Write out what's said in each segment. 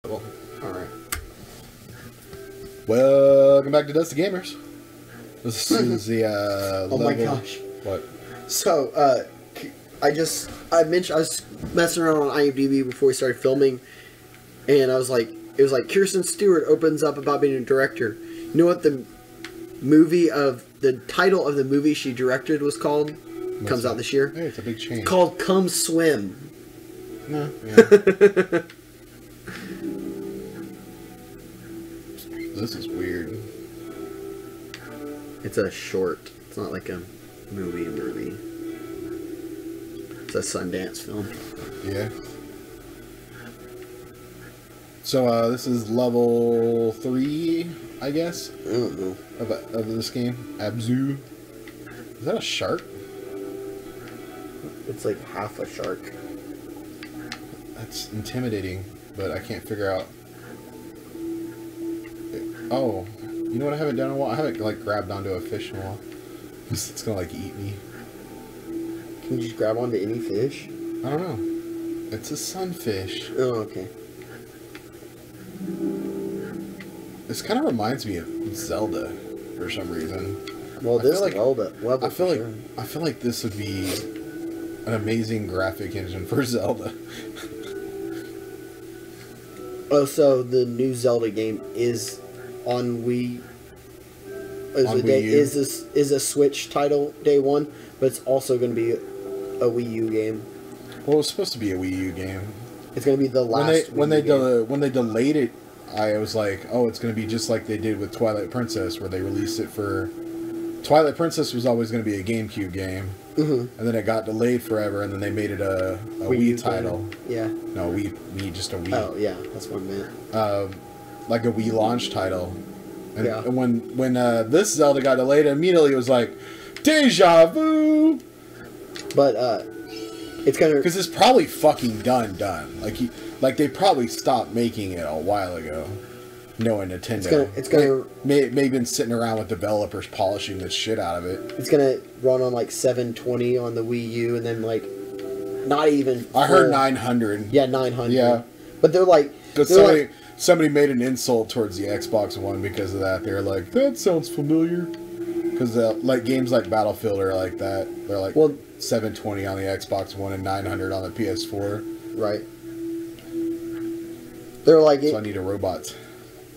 Alright. Welcome back to Dusty Gamers. This is the oh my gosh. What? So, I mentioned I was messing around on IMDb before we started filming, and I was like, it was like Kirsten Stewart opens up about being a director. You know what the title of the movie she directed was called? Comes out this year. Hey, it's a big change. It's called Come Swim. No. Yeah. This is weird. It's a short. It's not like a movie. It's a Sundance film. Yeah. So this is level 3, I guess. I don't know. Of this game. ABZû. Is that a shark? It's like half a shark. That's intimidating, but I can't figure out. Oh, you know what I haven't done in a while? I haven't like grabbed onto a fish in a while. It's gonna like eat me. Can you just grab onto any fish? I don't know. It's a sunfish. Oh, okay. This kind of reminds me of Zelda for some reason. Well, this Zelda. I feel like this would be an amazing graphic engine for Zelda. Oh, so the new Zelda game is on Wii. Is a Switch title day one, but it's also going to be a Wii U game. Well, it was supposed to be a Wii U game. It's going to be the last. When they delayed it, I was like, oh, it's going to be just like they did with Twilight Princess, where they released it for. Twilight Princess was always going to be a GameCube game, and then it got delayed forever, and then they made it a Wii title. Game. Yeah. No, Wii, just a Wii. Oh yeah, that's what I meant. Like a Wii launch title. And, yeah. And when this Zelda got delayed, immediately it was like, deja vu. But it's gonna because it's probably fucking done. Like they probably stopped making it a while ago. Knowing Nintendo, it's gonna may have been sitting around with developers polishing the shit out of it. It's gonna run on like 720 on the Wii U, and then like not even. I heard 900. Yeah, 900. Yeah, but they're like. Somebody made an insult towards the Xbox One because of that. They're like, that sounds familiar. Because like games like Battlefield are like that. They're like 720 on the Xbox One and 900 on the PS4. Right. They're like. So I need a robot.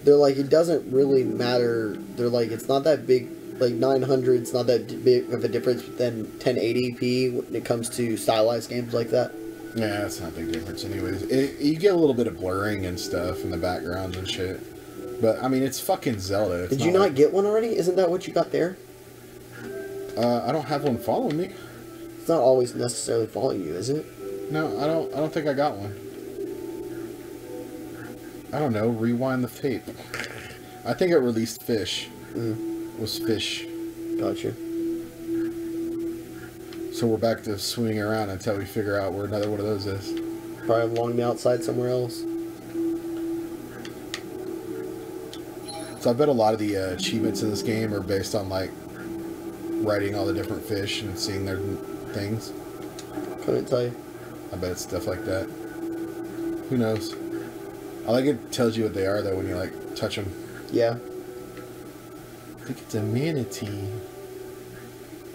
They're like, it doesn't really matter. They're like, it's not that big. Like 900, it's not that big of a difference than 1080p when it comes to stylized games like that. Yeah, it's not a big difference anyways. You get a little bit of blurring and stuff in the backgrounds and shit. But, I mean, it's fucking Zelda. Did you not get one already? Isn't that what you got there? I don't have one following me. It's not always necessarily following you, is it? No, I don't think I got one. I don't know. Rewind the tape. I think it released Fish. It was Fish. Gotcha. So we're back to swinging around until we figure out where another one of those is. Probably along the outside somewhere else. So I bet a lot of the achievements in this game are based on like writing all the different fish and seeing their things. Couldn't tell you. I bet it's stuff like that. Who knows? I like it tells you what they are though when you like touch them. Yeah. I think it's a manatee.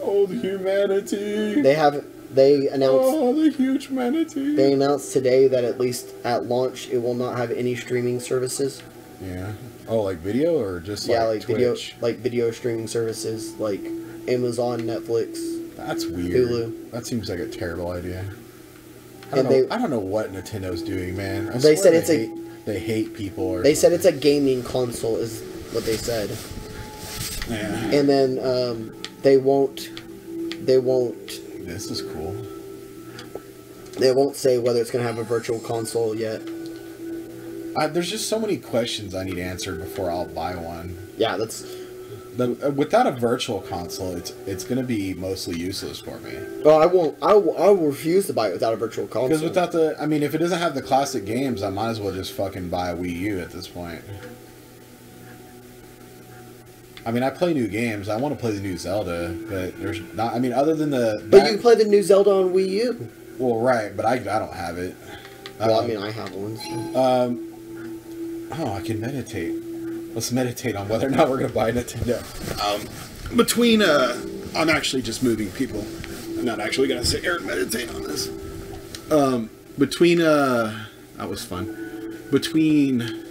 Oh, the humanity! They announced. Oh, the huge manatee! They announced today that at least at launch it will not have any streaming services. Yeah. Oh, like video or just like Twitch? video streaming services like Amazon, Netflix. That's weird. Hulu. That seems like a terrible idea. I don't know what Nintendo's doing, man. They said they hate people. Or they said it's a gaming console, is what they said. Yeah. And then they won't. This is cool. They won't say whether it's going to have a virtual console yet. There's just so many questions I need answered before I'll buy one. Yeah, that's. Without a virtual console, it's going to be mostly useless for me. Oh, I won't. I will refuse to buy it without a virtual console. Because without if it doesn't have the classic games, I might as well just fucking buy a Wii U at this point. I mean, I play new games. I want to play the new Zelda, but there's not. I mean, other than But you can play the new Zelda on Wii U. Well, right, but I don't have it. Well, I mean, I have one. So. Oh, I can meditate. Let's meditate on whether or not we're going to buy a Nintendo. I'm actually just moving people. I'm not actually going to sit here and meditate on this. That was fun. Between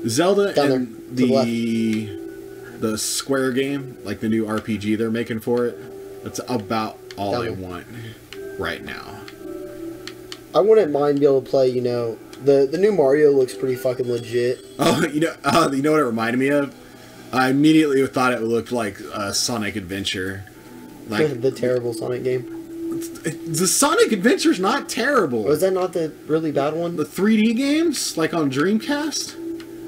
Zelda and the Square game, like the new RPG they're making for it, that's about all I want right now. I wouldn't mind being able to play, you know, the new Mario looks pretty fucking legit. Oh, you know what it reminded me of? I immediately thought it looked like Sonic Adventure. Like the terrible Sonic game. The Sonic Adventure's not terrible. Was that not the really bad one? The 3D games, like on Dreamcast?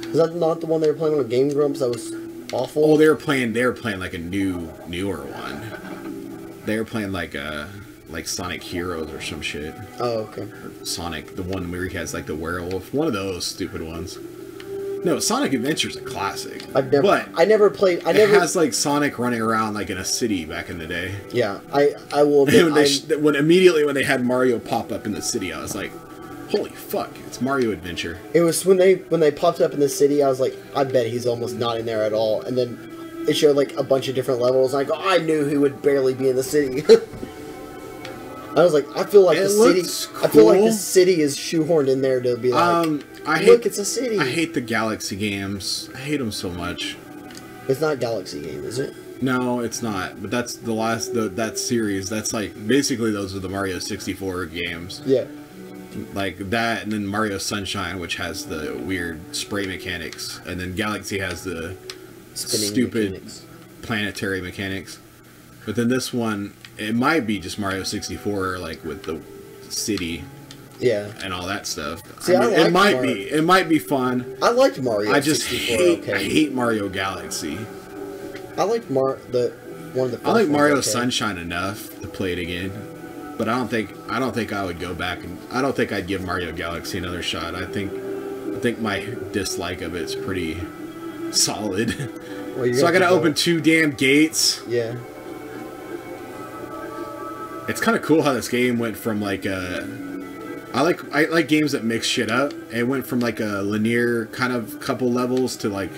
Was that not the one they were playing on Game Grumps that was awful? Oh, they were playing like a newer one. They were playing like Sonic Heroes or some shit. Oh, okay. Or Sonic, the one where he has like the werewolf. One of those stupid ones. No, Sonic Adventure's a classic. I never played. It has like Sonic running around like in a city back in the day. Yeah, I will admit, when they had Mario pop up in the city, I was like, holy fuck, it's Mario Adventure. It was when they popped up in the city, I was like, I bet he's almost not in there at all. And then it showed like a bunch of different levels. And I knew he would barely be in the city. I was like, I feel like the city is shoehorned in there to be like, it's a city. I hate the Galaxy games. I hate them so much. It's not Galaxy game, is it? No, it's not. But that's the last that series. That's like basically those are the Mario 64 games. Yeah. Like that, and then Mario Sunshine, which has the weird spray mechanics, and then Galaxy has the stupid planetary mechanics. But then this one, it might be just Mario 64, like with the city, and all that stuff. See, it might be fun. I liked Mario. I just hate Mario Galaxy. I liked I like Mario Sunshine enough to play it again, but I don't think I would go back, and I don't think I'd give Mario Galaxy another shot. I think my dislike of it's pretty solid. Well, so I gotta open 2 damn gates. Yeah. It's kind of cool how this game went from like I like games that mix shit up. It went from like a linear kind of couple levels to like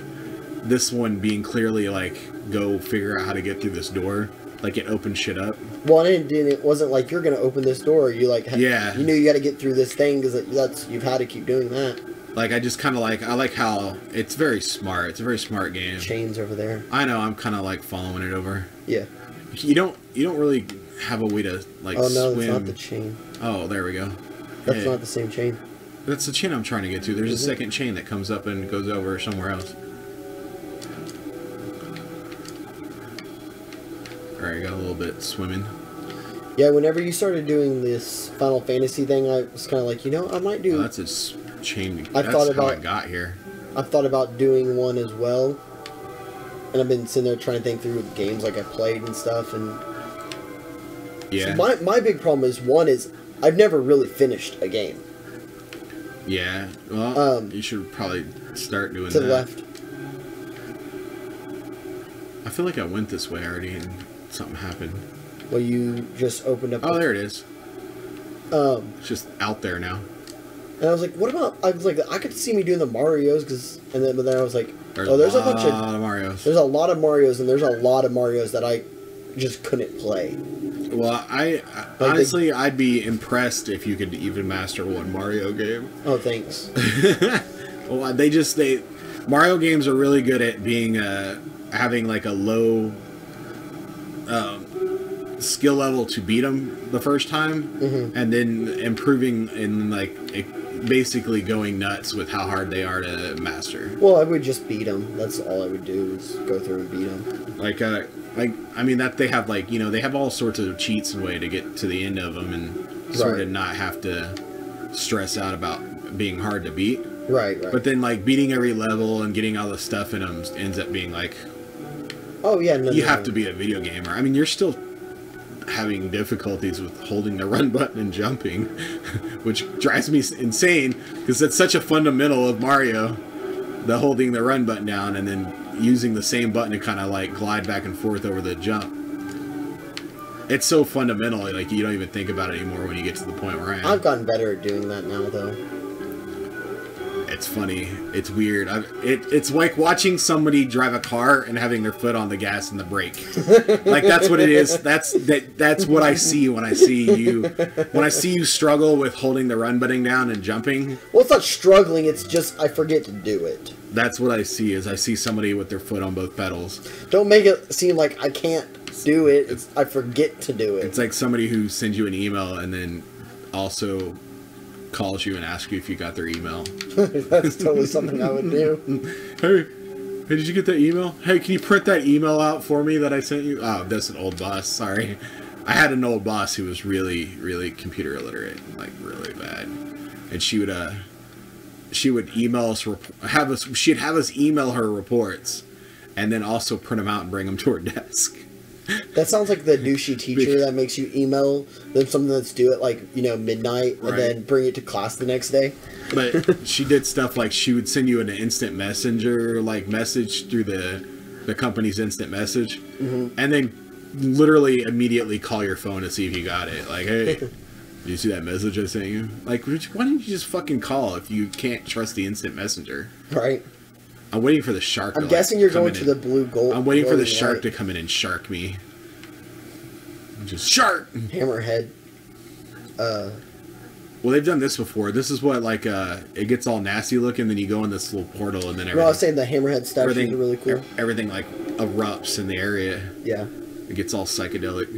this one being clearly like go figure out how to get through this door. Like it opened shit up. Well, it wasn't like you're gonna open this door. You you knew you got to get through this thing because you've had to keep doing that. Like I just kind of I like how it's very smart. It's a very smart game. Chains over there. I know. I'm kind of like following it over. Yeah. You don't really have a way to like swim. Oh no, that's not the chain. Oh, there we go. That's not the same chain. That's the chain I'm trying to get to. There's a second chain that comes up and goes over somewhere else. Alright, got a little bit swimming. Yeah, whenever you started doing this Final Fantasy thing, I was kind of like, I might do... Oh, that's a chain. That's how I got here. I've thought about doing one as well. And I've been sitting there trying to think through games like I played and stuff. And yeah. So my big problem is, I've never really finished a game. Yeah. Well, you should probably start doing that. To the left. I feel like I went this way already and something happened. Well, you just opened up... Oh, there it is. It's just out there now. And I was like, what about... I was like, I could see me doing the Marios, but then I was like, there's a bunch of Marios. There's a lot of Marios, and there's a lot of Marios that I just couldn't play. Well, honestly, I'd be impressed if you could even master one Mario game. Oh, thanks. Well, Mario games are really good at being having like a low skill level to beat them the first time, and then improving and like basically going nuts with how hard they are to master. Well, I would just beat them. That's all I would do is go through and beat them. I mean that they have they have all sorts of cheats and way to get to the end of them and sort of not have to stress out about being hard to beat. Right. But then like beating every level and getting all the stuff in them ends up being like, oh yeah, you have to be a video gamer. I mean, you're still having difficulties with holding the run button and jumping, which drives me insane because that's such a fundamental of Mario, the holding the run button down and then using the same button to kind of like glide back and forth over the jump. It's so fundamental, like you don't even think about it anymore when you get to the point where I am. I've gotten better at doing that now, though. It's funny. It's weird. It's like watching somebody drive a car and having their foot on the gas and the brake. Like that's what it is. That's what I see when I see you. When I see you struggle with holding the run button down and jumping. Well, it's not struggling. It's just I forget to do it. That's what I see. Is I see somebody with their foot on both pedals. Don't make it seem like I can't do it. I forget to do it. It's like somebody who sends you an email and then also calls you and asks you if you got their email. That's totally something I would do. Hey, did you get that email? Hey, can you print that email out for me that I sent you? Oh, that's an old boss. Sorry. I had an old boss who was really, really computer illiterate, like really bad. And she would email us, she'd have us email her reports and then also print them out and bring them to her desk. That sounds like the douchey teacher that makes you email them something that's due at like, midnight and then bring it to class the next day. But she did stuff like she would send you an instant messenger like message through the company's instant message, and then literally immediately call your phone to see if you got it. Like, hey, did you see that message I sent you? Like, why didn't you just fucking call if you can't trust the instant messenger? Right. I'm waiting for the shark. I'm guessing you're going to the blue gold. I'm waiting for the shark to come in and shark me. Just shark. Hammerhead. Well, they've done this before. This is what it gets all nasty looking, then you go in this little portal, and then everything. No, I was saying the Hammerhead statues are really cool. Everything like erupts in the area. Yeah. It gets all psychedelic.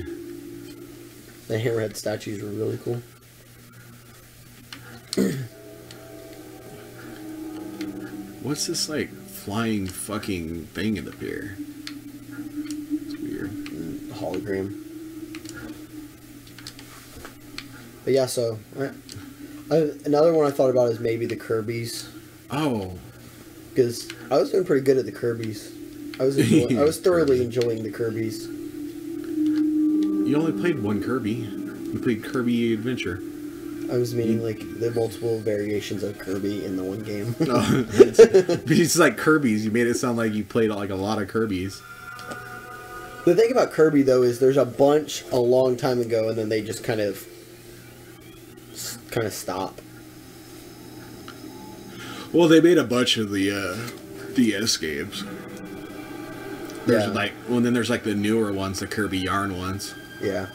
The Hammerhead statues are really cool. What's this like flying fucking thing in the pier? It's weird. Hologram. But yeah, so another one I thought about is maybe the Kirby's. Oh. Because I was doing pretty good at the Kirby's. I was thoroughly enjoying the Kirby's. You only played one Kirby. You played Kirby Adventure. I was meaning like the multiple variations of Kirby in the one game. It's like Kirby's. You made it sound like you played like a lot of Kirby's. The thing about Kirby though is there's a bunch a long time ago, and then they just kind of stop. Well, they made a bunch of the DS games. There's then there's like the newer ones, the Kirby Yarn ones. Yeah.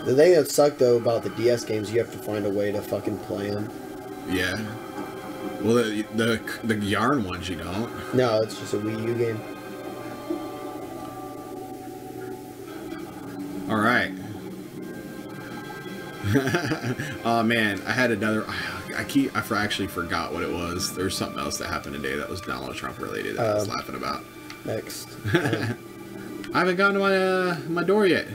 The thing that sucked though about the DS games, you have to find a way to fucking play them. Yeah. Well, the Yarn ones you don't. No, it's just a Wii U game. All right. Oh man, I had another. I actually forgot what it was. There was something else that happened today that was Donald Trump related that I was laughing about. Next. I haven't gotten to my door yet.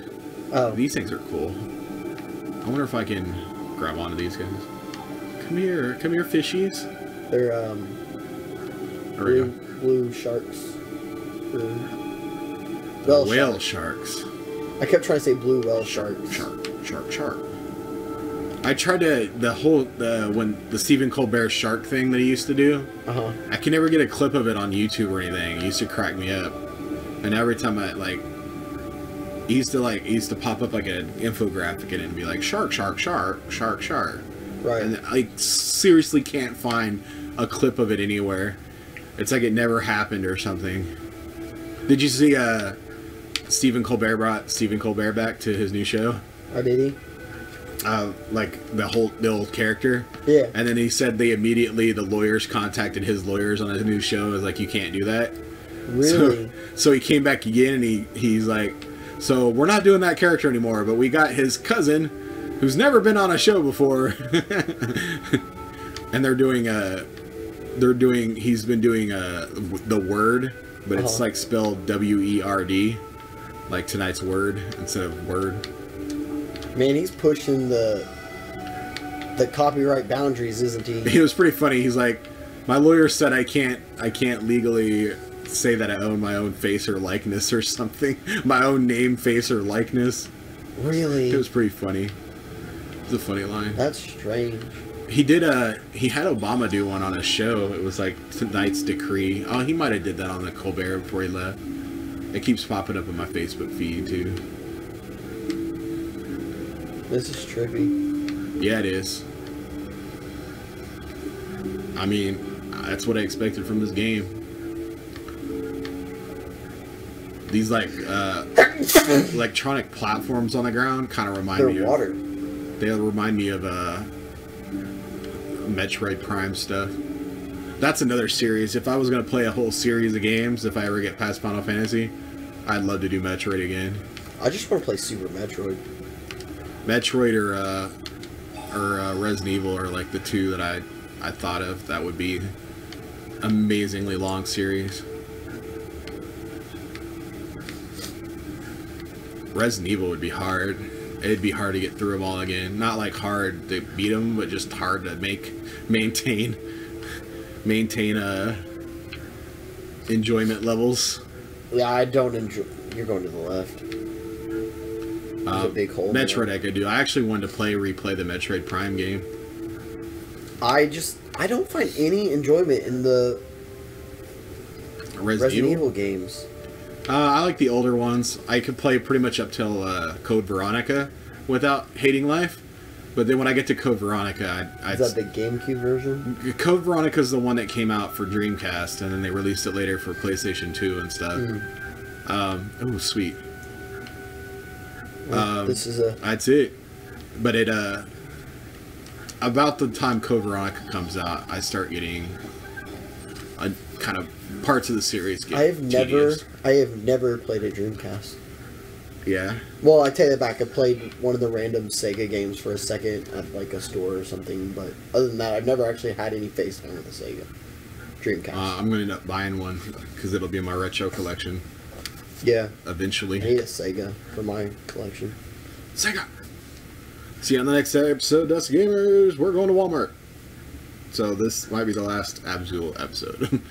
Oh. These things are cool. I wonder if I can grab onto these guys. Come here, fishies. They're blue sharks. Whale sharks. I kept trying to say blue whale sharks. Shark. I tried to when the Stephen Colbert shark thing that he used to do. I can never get a clip of it on YouTube or anything. It used to crack me up, and every time he used to pop up like an infographic and it'd be like shark. Right. And I seriously can't find a clip of it anywhere. It's like it never happened or something. Did you see Stephen Colbert brought Stephen Colbert back to his new show? Oh, did he? Like the old character. Yeah. And then he said the lawyers contacted his lawyers on his new show. It was like, you can't do that. Really? So he came back again and he's like, so we're not doing that character anymore, but we got his cousin who's never been on a show before. And he's been doing the Word, but it's like spelled W-E-R-D, like tonight's Word instead of Word. Man, he's pushing the copyright boundaries, isn't he? It was pretty funny. He's like, my lawyer said I can't legally say that I own my own face or likeness or something. My own name, face, or likeness. Really? It was pretty funny. It was a funny line. That's strange. He had Obama do one on his show. It was like tonight's decree. Oh, he might have did that on the Colbert before he left. It keeps popping up in my Facebook feed too. This is trippy. Yeah, it is. I mean, That's what I expected from this game. These like electronic platforms on the ground kind of remind me water. They remind me of Metroid Prime stuff. That's another series. If I was gonna play a whole series of games, if I ever get past Final Fantasy, I'd love to do Metroid again. I just want to play Super Metroid. Metroid or Resident Evil are like the two that I thought of that would be amazingly long series. Resident Evil would be hard. It'd be hard to get through them all again. Not like hard to beat them, but just hard to maintain enjoyment levels. Yeah, I don't enjoy. You're going to the left. There's a big hole. Metroid I could do. I actually wanted to replay the Metroid Prime game. I don't find any enjoyment in the Resident Evil games. I like the older ones. I could play pretty much up till Code Veronica without hating life. But then when I get to Code Veronica, Is that the GameCube version? Code Veronica is the one that came out for Dreamcast, and then they released it later for PlayStation 2 and stuff. Oh, sweet. This is a... That's it. But it, about the time Code Veronica comes out, I start getting a kind of parts of the series get tedious. I have never played a Dreamcast. Yeah. Well, I take that back. I played one of the random Sega games for a second at like a store or something, but other than that, I've never actually had any face time with a Sega Dreamcast. I'm gonna end up buying one because it'll be in my retro collection. Yeah. Eventually. I need a Sega for my collection. Sega. See you on the next episode, Dusty Gamers. We're going to Walmart. So this might be the last ABZÜ episode.